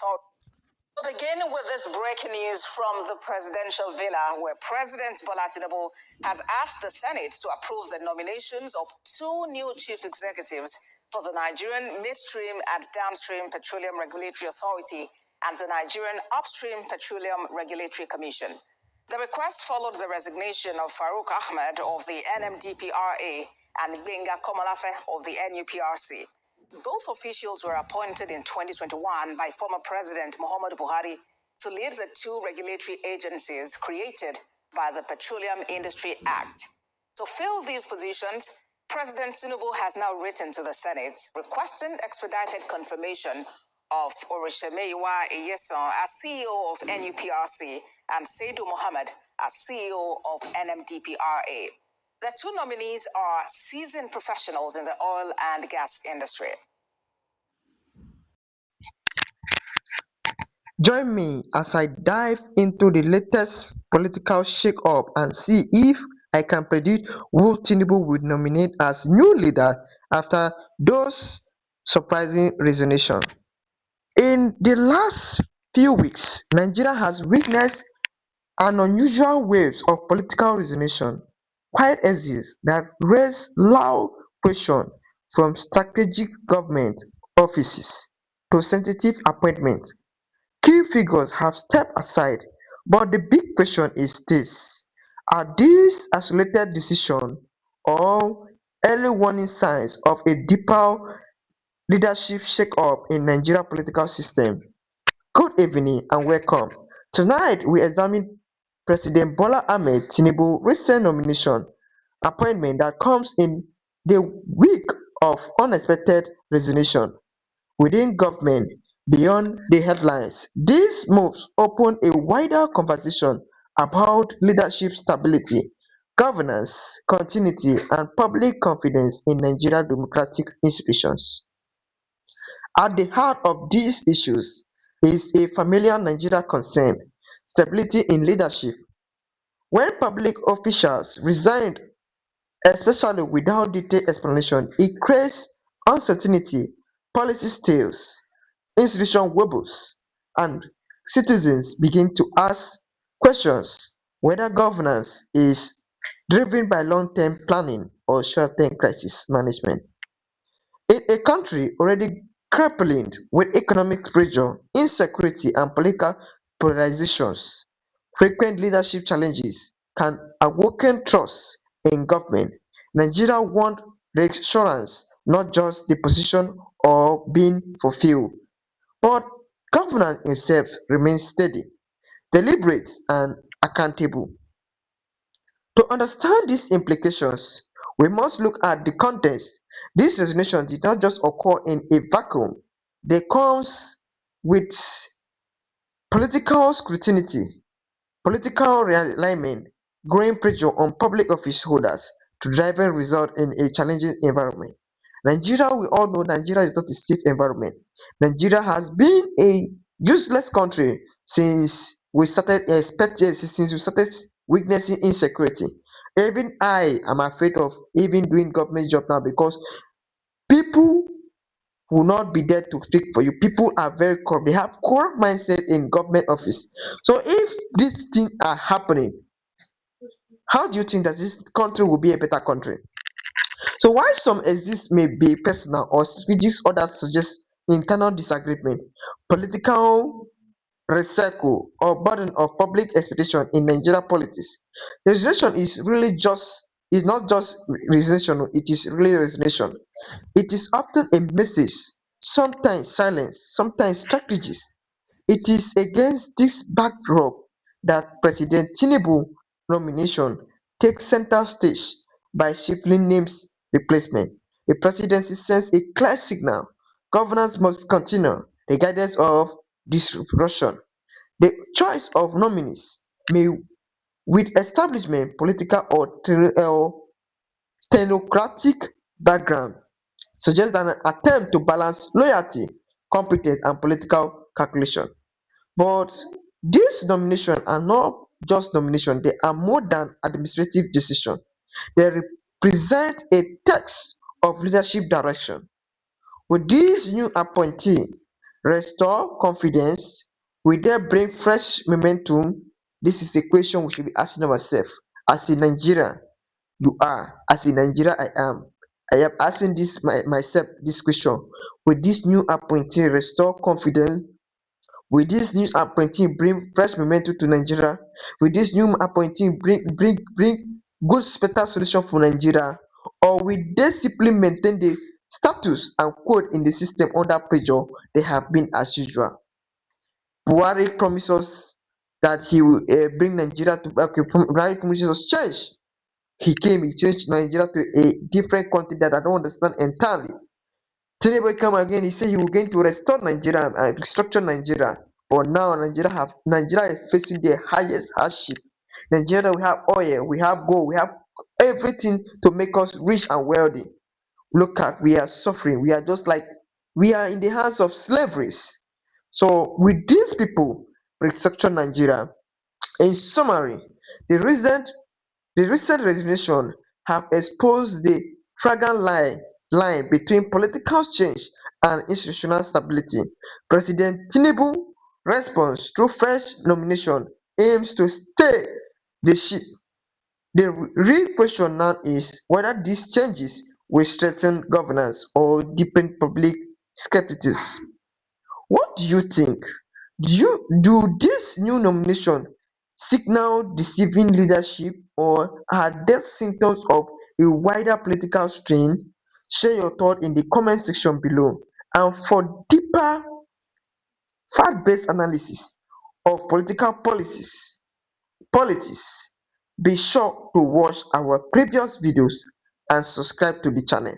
authority. We'll begin with this breaking news from the presidential villa, where President Bola Tinubu has asked the Senate to approve the nominations of two new chief executives for the Nigerian Midstream and Downstream Petroleum Regulatory Authority and the Nigerian Upstream Petroleum Regulatory Commission. The request followed the resignation of Farouk Ahmed of the NMDPRA and Komolafe of the NUPRC. Both officials were appointed in 2021 by former President Muhammadu Buhari to lead the two regulatory agencies created by the Petroleum Industry Act. To fill these positions, President Tinubu has now written to the Senate requesting expedited confirmation of Orishameyiwa Iyesan as CEO of NUPRC and Saidu Mohammed as CEO of NMDPRA. The two nominees are seasoned professionals in the oil and gas industry. Join me as I dive into the latest political shake-up and see if I can predict who Tinubu will nominate as new leader after those surprising resignations. In the last few weeks, Nigeria has witnessed an unusual wave of political resignation, quiet exits that raise loud questions from strategic government offices to sensitive appointments. Key figures have stepped aside, but the big question is this: are these isolated decisions or early warning signs of a deeper leadership shake-up in Nigeria political system? Good evening and welcome. Tonight we examine President Bola Ahmed Tinubu's recent nomination appointment that comes in the wake of unexpected resignation within government beyond the headlines. These moves open a wider conversation about leadership stability, governance continuity, and public confidence in Nigerian democratic institutions. At the heart of these issues is a familiar Nigeria concern: stability in leadership. When public officials resign, especially without detailed explanation, it creates uncertainty, policy stalls, institution wobbles, and citizens begin to ask questions whether governance is driven by long-term planning or short-term crisis management. In a country already grappling with economic pressure, insecurity, and political polarizations, frequent leadership challenges can awaken trust in government. Nigeria wants reassurance, not just the position or being fulfilled, but governance itself remains steady, deliberate, and accountable. To understand these implications, we must look at the context. This resignation did not just occur in a vacuum, they comes with political scrutiny, political realignment, growing pressure on public office holders to drive a result in a challenging environment. Nigeria, we all know Nigeria is not a safe environment. Nigeria has been a useless country since we started witnessing insecurity. Even I am afraid of even doing government job now because people will not be there to speak for you. People are very corrupt. They have corrupt mindset in government office. So if these things are happening, how do you think that this country will be a better country? So while some exist may be personal or strategic, others suggest internal disagreement, political recycle, or burden of public expectation in Nigeria politics. Resignation is not just resignation, it is really resignation. It is often a message, sometimes silence, sometimes strategies. It is against this backdrop that President Tinubu nomination takes center stage by shifting names replacement. The presidency sends a clear signal: governance must continue regardless of disruption. The choice of nominees may with establishment political or technocratic background suggest an attempt to balance loyalty, competence, and political calculation. But these nominations are not just nominations, they are more than administrative decisions. They represent a text of leadership direction. With this new appointee, restore confidence? Will they bring fresh momentum? This is a question we should be asking ourselves. As a Nigerian, you are. As a Nigerian, I am. I am asking myself this question. Will this new appointee restore confidence? Will this new appointee bring fresh momentum to Nigeria? Will this new appointee bring good better solution for Nigeria? Or will they simply maintain the status and quo in the system under pressure they have been as usual? Buhari promised us that he will bring Nigeria to Buhari promises us change. He came, he changed Nigeria to a different country that I don't understand entirely. Tinubu come again, he said he will going to restore Nigeria and restructure Nigeria. But now Nigeria is facing the highest hardship. Nigeria, we have oil, we have gold, we have everything to make us rich and wealthy. Look at, we are suffering. We are just like, we are in the hands of slaveries. So with these people restructure Nigeria. In summary, the recent resignation have exposed the flagrant line between political change and institutional stability. President Tinubu response through fresh nomination aims to stay the ship. The real question now is whether these changes will strengthen governance or deepen public skepticism. What do you think? Do this new nomination signal deceiving leadership or are they symptoms of a wider political strain? Share your thought in the comment section below. And for deeper fact-based analysis of political politics, be sure to watch our previous videos and subscribe to the channel.